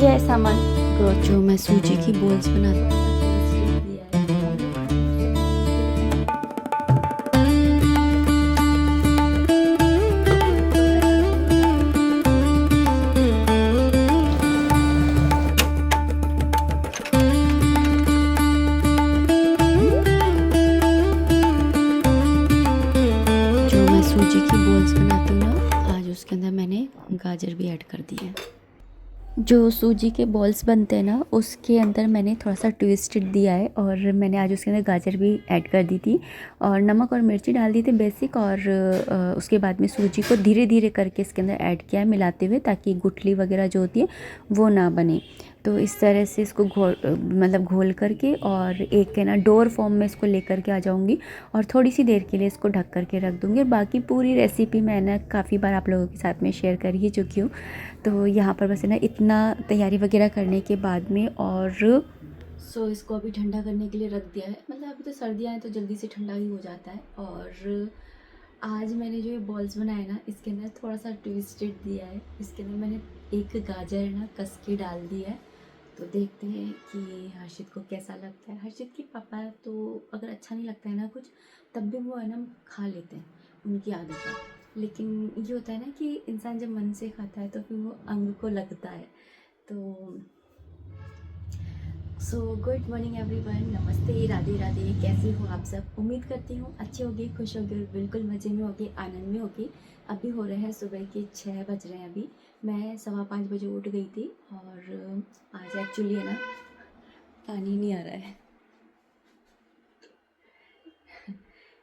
ये है सामान जो मैं सूजी की बॉल्स बनाती हूँ। जो मैं सूजी की बॉल्स बनाती हूँ ना, आज उसके अंदर मैंने गाजर भी ऐड कर दी है। जो सूजी के बॉल्स बनते हैं ना, उसके अंदर मैंने थोड़ा सा ट्विस्टेड दिया है और मैंने आज उसके अंदर गाजर भी ऐड कर दी थी और नमक और मिर्ची डाल दी थी बेसिक। और उसके बाद में सूजी को धीरे धीरे करके इसके अंदर ऐड किया है मिलाते हुए, ताकि गुठली वगैरह जो होती है वो ना बने। तो इस तरह से इसको घोल करके और एक है ना डोर फॉर्म में इसको लेकर के आ जाऊँगी और थोड़ी सी देर के लिए इसको ढक करके रख दूँगी। और बाकी पूरी रेसिपी मैंने काफ़ी बार आप लोगों के साथ में शेयर कर ही चुकी हूँ। तो यहाँ पर बस है ना इतना तैयारी वगैरह करने के बाद में और इसको अभी ठंडा करने के लिए रख दिया है। मतलब अभी तो सर्दियाँ हैं तो जल्दी से ठंडा ही हो जाता है। और आज मैंने जो ये बॉल्स बनाए ना, इसके अंदर थोड़ा सा ट्विस्टेड दिया है। इसके अंदर मैंने एक गाजर है ना कस के डाल दी है। तो देखते हैं कि हर्षित को कैसा लगता है। हर्षित के पापा तो अगर अच्छा नहीं लगता है ना कुछ, तब भी वो है ना खा लेते हैं, उनकी आदत है। लेकिन ये होता है ना कि इंसान जब मन से खाता है तो फिर वो अंग को लगता है। तो गुड मॉर्निंग एवरीवन, नमस्ते, राधे राधे। कैसे हो आप सब? उम्मीद करती हूँ अच्छे होगे, खुश होगे और बिल्कुल मज़े में होगे, आनंद में होगे। अभी हो रहे हैं सुबह के 6 बज रहे हैं। अभी मैं 5:15 बजे उठ गई थी और आज एक्चुअली है ना पानी नहीं आ रहा है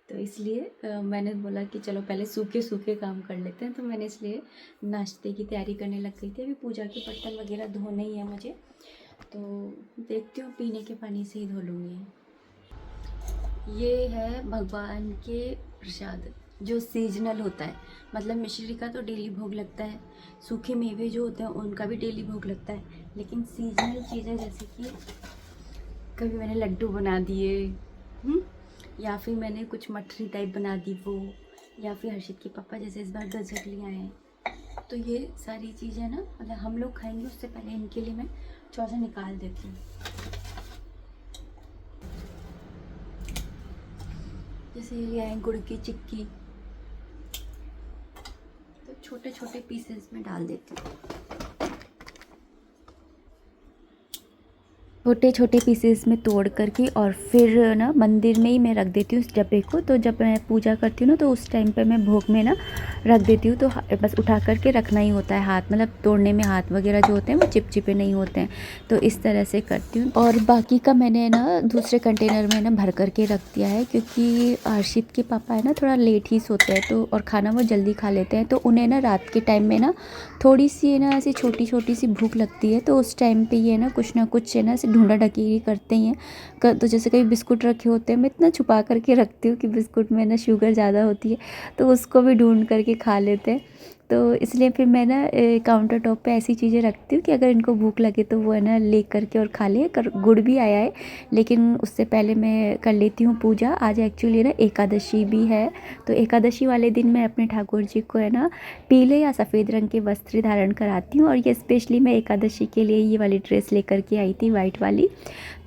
तो इसलिए मैंने बोला कि चलो पहले सूखे सूखे काम कर लेते हैं। तो मैंने इसलिए नाश्ते की तैयारी करने लग गई थी। अभी पूजा के बर्तन वगैरह धोने ही है मुझे, तो देखती हूँ पीने के पानी से ही धो लूँगी। ये है भगवान के प्रसाद जो सीजनल होता है। मतलब मिश्री का तो डेली भोग लगता है, सूखे मेवे जो होते हैं उनका भी डेली भोग लगता है, लेकिन सीजनल चीज़ें जैसे कि कभी मैंने लड्डू बना दिए, या फिर मैंने कुछ मठरी टाइप बना दी वो, या फिर हर्षित के पापा जैसे इस बार गजक ले आए हैं। तो ये सारी चीज़ें ना, मतलब हम लोग खाएंगे उससे पहले इनके लिए मैं थोड़ा सा निकाल देती हूँ। जैसे ये आए गुड़ की चिक्की, तो छोटे छोटे पीसेस में डाल देती हूँ। छोटे छोटे पीसेस में तोड़ करके और फिर ना मंदिर में ही मैं रख देती हूँ उस डब्बे को। तो जब मैं पूजा करती हूँ ना, तो उस टाइम पे मैं भोग में ना रख देती हूँ। तो बस उठा करके रखना ही होता है, हाथ मतलब तोड़ने में हाथ वगैरह जो होते हैं वो चिपचिपे नहीं होते हैं। तो इस तरह से करती हूँ। और बाकी का मैंने ना दूसरे कंटेनर में ना भर करके रख दिया है, क्योंकि हर्षित के पापा है ना थोड़ा लेट ही सोते हैं, तो और खाना वो जल्दी खा लेते हैं। तो उन्हें ना रात के टाइम में ना थोड़ी सी है ना ऐसी छोटी छोटी सी भूख लगती है। तो उस टाइम पे ये ना कुछ है ना ऐसे ढूंढा ढकेरी करते ही हैं। तो जैसे कभी बिस्कुट रखे होते हैं, मैं इतना छुपा करके रखती हूँ कि बिस्कुट में ना शुगर ज़्यादा होती है, तो उसको भी ढूंढ करके खा लेते हैं। तो इसलिए फिर मैं ना काउंटर टॉप पे ऐसी चीज़ें रखती हूँ कि अगर इनको भूख लगे तो वो है ना ले करके और खा ले। गुड़ भी आया है, लेकिन उससे पहले मैं कर लेती हूँ पूजा। आज एक्चुअली ना एकादशी भी है, तो एकादशी वाले दिन मैं अपने ठाकुर जी को है ना पीले या सफ़ेद रंग के वस्त्र धारण कराती हूँ। और ये स्पेशली मैं एकादशी के लिए ये वाली ड्रेस लेकर के आई थी, वाइट वाली।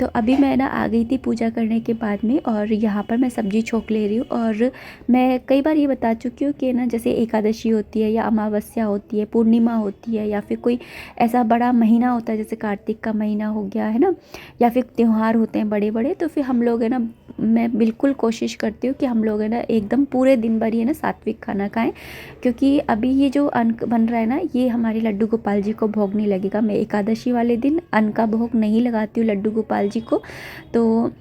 तो अभी मैं ना आ गई थी पूजा करने के बाद में, और यहाँ पर मैं सब्ज़ी छोंक ले रही हूँ। और मैं कई बार ये बता चुकी हूँ कि ना जैसे एकादशी होती है या अमावस्या होती है, पूर्णिमा होती है, या फिर कोई ऐसा बड़ा महीना होता है जैसे कार्तिक का महीना हो गया है ना, या फिर त्यौहार होते हैं बड़े बड़े, तो फिर हम लोग है ना, मैं बिल्कुल कोशिश करती हूँ कि हम लोग है ना एकदम पूरे दिन भर ही है ना सात्विक खाना खाएं। क्योंकि अभी ये जो अन्न बन रहा है ना, ये हमारे लड्डू गोपाल जी को भोग नहीं लगेगा। मैं एकादशी वाले दिन अन्न का भोग नहीं लगाती हूँ लड्डू गोपाल जी को। तो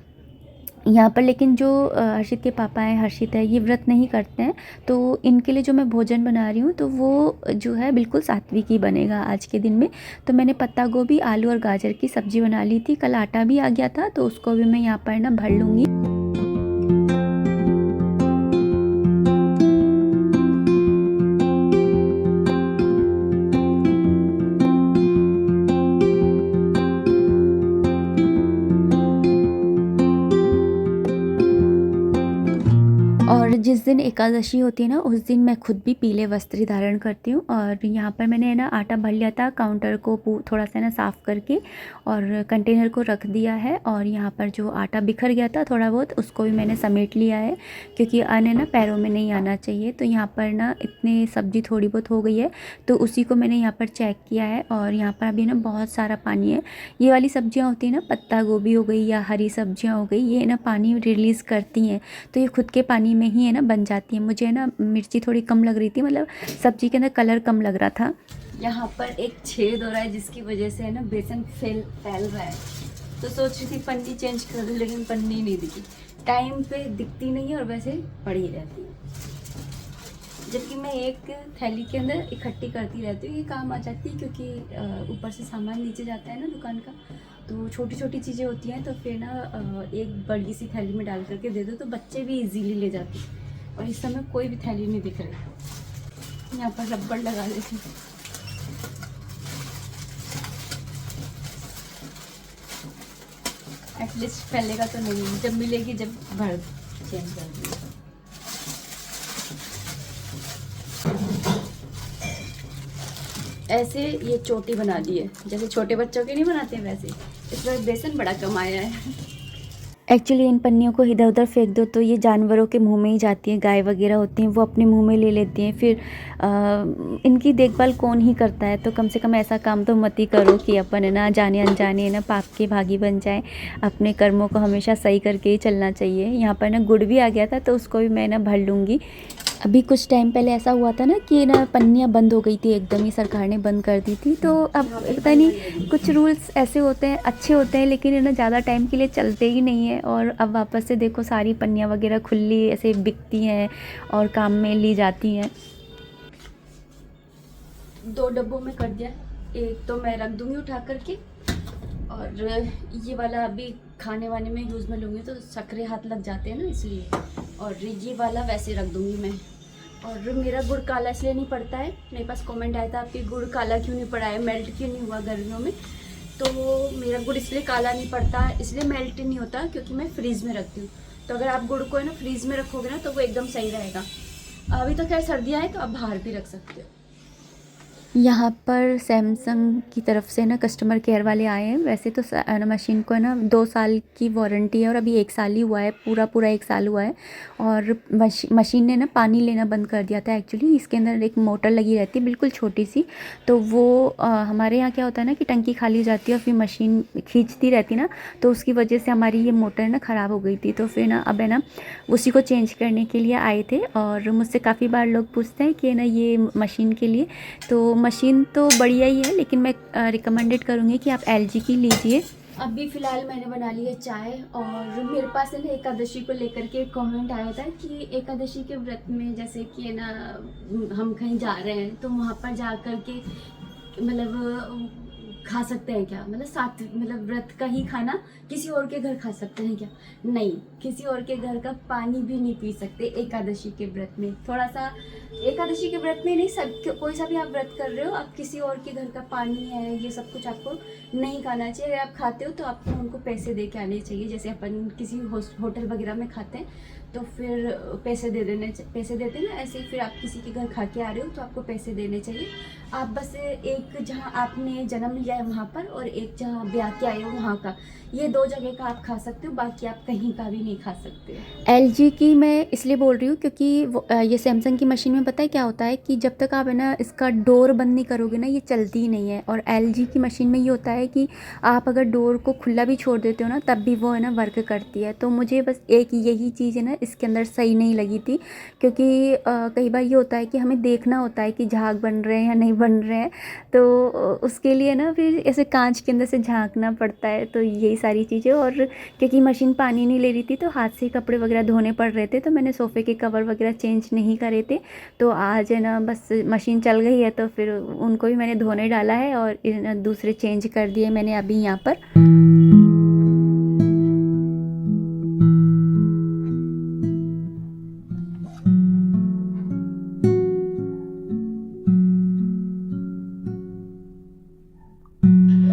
यहाँ पर लेकिन जो हर्षित के पापा हैं, हर्षित है, ये व्रत नहीं करते हैं, तो इनके लिए जो मैं भोजन बना रही हूँ तो वो जो है बिल्कुल सात्विक ही बनेगा आज के दिन में। तो मैंने पत्ता गोभी, आलू और गाजर की सब्ज़ी बना ली थी। कल आटा भी आ गया था, तो उसको भी मैं यहाँ पर ना भर लूँगी। जिस दिन एकादशी होती है ना उस दिन मैं खुद भी पीले वस्त्र धारण करती हूँ। और यहाँ पर मैंने ना आटा भर लिया था, काउंटर को थोड़ा सा ना साफ़ करके और कंटेनर को रख दिया है। और यहाँ पर जो आटा बिखर गया था थोड़ा बहुत, उसको भी मैंने समेट लिया है, क्योंकि अन्न ना पैरों में नहीं आना चाहिए। तो यहाँ पर ना इतनी सब्ज़ी थोड़ी बहुत हो गई है, तो उसी को मैंने यहाँ पर चेक किया है। और यहाँ पर अभी ना बहुत सारा पानी है। ये वाली सब्जियाँ होती हैं ना, पत्ता गोभी हो गई या हरी सब्जियाँ हो गई, ये ना पानी रिलीज़ करती हैं, तो ये खुद के पानी में ही है ना बन जाती है। मुझे ना मिर्ची थोड़ी कम लग रही थी, मतलब सब्जी के अंदर कलर कम लग रहा था। यहाँ पर एक छेद हो रहा है जिसकी वजह से है ना बेसन फैल रहा है। तो सोच रही थी पन्नी चेंज कर दूँ, लेकिन पन्नी नहीं दिखी, टाइम पे दिखती नहीं है और वैसे पड़ी रहती है। जबकि मैं एक थैली के अंदर इकट्ठी करती रहती हूँ, ये काम आ जाती है, क्योंकि ऊपर से सामान नीचे जाता है ना दुकान का, तो छोटी छोटी चीज़ें होती हैं, तो फिर ना एक बड़ी सी थैली में डाल करके दे दो तो बच्चे भी इजीली ले जाते हैं। और इस समय कोई भी थैली नहीं दिख रही। यहाँ पर रबड़ लगा देती हूँ। एटलीस्ट फैलेगा तो नहीं, जब मिलेगी जब भर चेंज कर दूँगी। ऐसे ये चोटी बना दी है, जैसे छोटे बच्चों के नहीं बनाते वैसे। इसमें बेसन बड़ा कम आया है। एक्चुअली इन पन्नियों को इधर उधर फेंक दो तो ये जानवरों के मुंह में ही जाती हैं, गाय वगैरह होती हैं वो अपने मुंह में ले लेती हैं, फिर इनकी देखभाल कौन ही करता है। तो कम से कम ऐसा काम तो मत ही करो कि अपन है ना जाने अनजाने ना पाप के भागी बन जाए। अपने कर्मों को हमेशा सही करके ही चलना चाहिए। यहाँ पर ना गुड़ भी आ गया था, तो उसको भी मैं ना भर लूँगी। अभी कुछ टाइम पहले ऐसा हुआ था ना कि ना पन्नियाँ बंद हो गई थी, एकदम ही सरकार ने बंद कर दी थी। तो अब पता नहीं, कुछ रूल्स ऐसे होते हैं, अच्छे होते हैं, लेकिन है ना ज़्यादा टाइम के लिए चलते ही नहीं है। और अब वापस से देखो सारी पन्नियाँ वगैरह खुली ऐसे बिकती हैं और काम में ली जाती हैं। 2 डब्बों में कर दिया, एक तो मैं रख दूँगी उठा करके, और ये वाला अभी खाने वाने में यूज़ में लूँगी तो सकरे हाथ लग जाते हैं ना, इसलिए। और ये वाला वैसे रख दूँगी मैं। और मेरा गुड़ काला इसलिए नहीं पड़ता है, मेरे पास कमेंट आया था आपकी गुड़ काला क्यों नहीं पड़ा है, मेल्ट क्यों नहीं हुआ गर्मियों में। तो मेरा गुड़ इसलिए काला नहीं पड़ता, इसलिए मेल्ट नहीं होता, क्योंकि मैं फ्रीज़ में रखती हूँ। तो अगर आप गुड़ को है ना फ्रीज़ में रखोगे ना तो वो एकदम सही रहेगा। अभी तो खैर सर्दियाँ हैं तो आप बाहर भी रख सकते हो। यहाँ पर सैमसंग की तरफ से ना कस्टमर केयर वाले आए हैं। वैसे तो मशीन को है ना 2 साल की वारंटी है, और अभी 1 साल ही हुआ है, पूरा 1 साल हुआ है। और मशीन ने ना पानी लेना बंद कर दिया था। एक्चुअली इसके अंदर एक मोटर लगी रहती है बिल्कुल छोटी सी, तो वो हमारे यहाँ क्या होता है ना कि टंकी खाली हो जाती है और फिर मशीन खींचती रहती ना, तो उसकी वजह से हमारी ये मोटर ना ख़राब हो गई थी। तो फिर ना अब है ना उसी को चेंज करने के लिए आए थे। और मुझसे काफ़ी बार लोग पूछते हैं कि ना ये मशीन के लिए, तो मशीन तो बढ़िया ही है, लेकिन मैं रिकमेंडेड करूँगी कि आप एलजी की लीजिए। अभी फ़िलहाल मैंने बना ली है चाय। और मेरे पास है ना एकादशी को लेकर के एक कमेंट आया था कि एकादशी के व्रत में जैसे कि ना हम कहीं जा रहे हैं तो वहाँ पर जा कर के मतलब खा सकते हैं क्या, मतलब साथ मतलब व्रत का ही खाना किसी और के घर खा सकते हैं क्या? नहीं, किसी और के घर का पानी भी नहीं पी सकते एकादशी के व्रत में। थोड़ा सा एकादशी के व्रत में नहीं, सब कोई सा भी आप व्रत कर रहे हो, आप किसी और के घर का पानी है ये सब कुछ आपको नहीं खाना चाहिए। अगर आप खाते हो तो आपको उनको पैसे दे के आने चाहिए। जैसे अपन किसी होटल वगैरह में खाते हैं तो फिर पैसे देते ना, ऐसे ही फिर आप किसी के घर खा के आ रहे हो तो आपको पैसे देने चाहिए। आप बस एक जहाँ आपने जन्म लिया है वहाँ पर, और एक जहाँ ब्याह के आए हो वहाँ का, ये 2 जगह का आप खा सकते हो, बाकी आप कहीं का भी नहीं खा सकते। एलजी की मैं इसलिए बोल रही हूँ क्योंकि ये सैमसंग की मशीन में पता है क्या होता है कि जब तक आप है ना इसका डोर बंद नहीं करोगे ना ये चलती ही नहीं है। और एलजी की मशीन में ये होता है कि आप अगर डोर को खुला भी छोड़ देते हो ना तब भी वो है ना वर्क करती है। तो मुझे बस एक यही चीज़ है ना इसके अंदर सही नहीं लगी थी, क्योंकि कई बार ये होता है कि हमें देखना होता है कि झाग बन रहे हैं या नहीं बन रहे हैं, तो उसके लिए ना फिर ऐसे कांच के अंदर से झांकना पड़ता है। तो यही सारी चीज़ें, और क्योंकि मशीन पानी नहीं ले रही थी तो हाथ से कपड़े वगैरह धोने पड़ रहे थे, तो मैंने सोफ़े के कवर वगैरह चेंज नहीं करे थे। तो आज है ना बस मशीन चल गई है तो फिर उनको भी मैंने धोने डाला है और दूसरे चेंज कर दिए मैंने अभी यहाँ पर।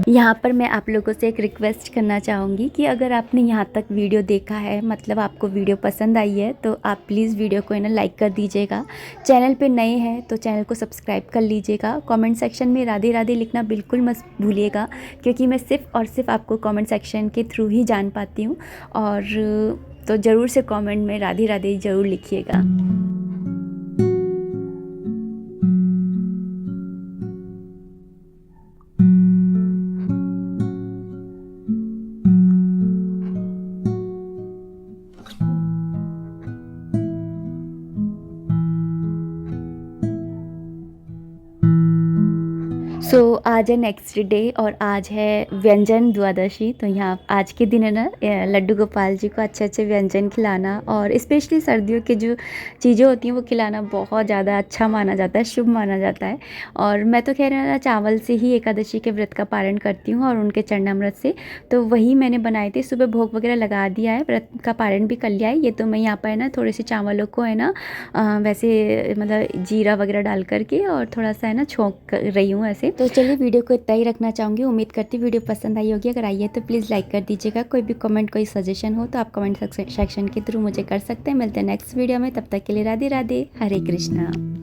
यहाँ पर मैं आप लोगों से एक रिक्वेस्ट करना चाहूँगी कि अगर आपने यहाँ तक वीडियो देखा है, मतलब आपको वीडियो पसंद आई है, तो आप प्लीज़ वीडियो को है ना लाइक कर दीजिएगा। चैनल पे नए हैं तो चैनल को सब्सक्राइब कर लीजिएगा। कमेंट सेक्शन में राधे राधे लिखना बिल्कुल मत भूलिएगा, क्योंकि मैं सिर्फ़ और सिर्फ आपको कमेंट सेक्शन के थ्रू ही जान पाती हूँ। और तो ज़रूर से कमेंट में राधे राधे ज़रूर लिखिएगा। आज है नेक्स्ट डे और आज है व्यंजन द्वादशी। तो यहाँ आज के दिन है ना लड्डू गोपाल जी को अच्छे अच्छे व्यंजन खिलाना, और स्पेशली सर्दियों की जो चीज़ें होती हैं वो खिलाना बहुत ज़्यादा अच्छा माना जाता है, शुभ माना जाता है। और मैं तो खैर ना चावल से ही एकादशी के व्रत का पारण करती हूँ और उनके चरणामृत से, तो वही मैंने बनाए थे। सुबह भोग वगैरह लगा दिया है, व्रत का पारण भी कर लिया है। ये तो मैं यहाँ पर है ना थोड़े से चावलों को है ना वैसे मतलब जीरा वगैरह डाल करके और थोड़ा सा है ना छोंक रही हूँ ऐसे। तो चलिए वीडियो को इतना ही रखना चाहूँगी। उम्मीद करती हूँ वीडियो पसंद आई होगी। अगर आई है तो प्लीज़ लाइक कर दीजिएगा। कोई भी कमेंट, कोई सजेशन हो तो आप कमेंट सेक्शन के थ्रू मुझे कर सकते हैं। मिलते हैं नेक्स्ट वीडियो में, तब तक के लिए राधे राधे, हरे कृष्णा।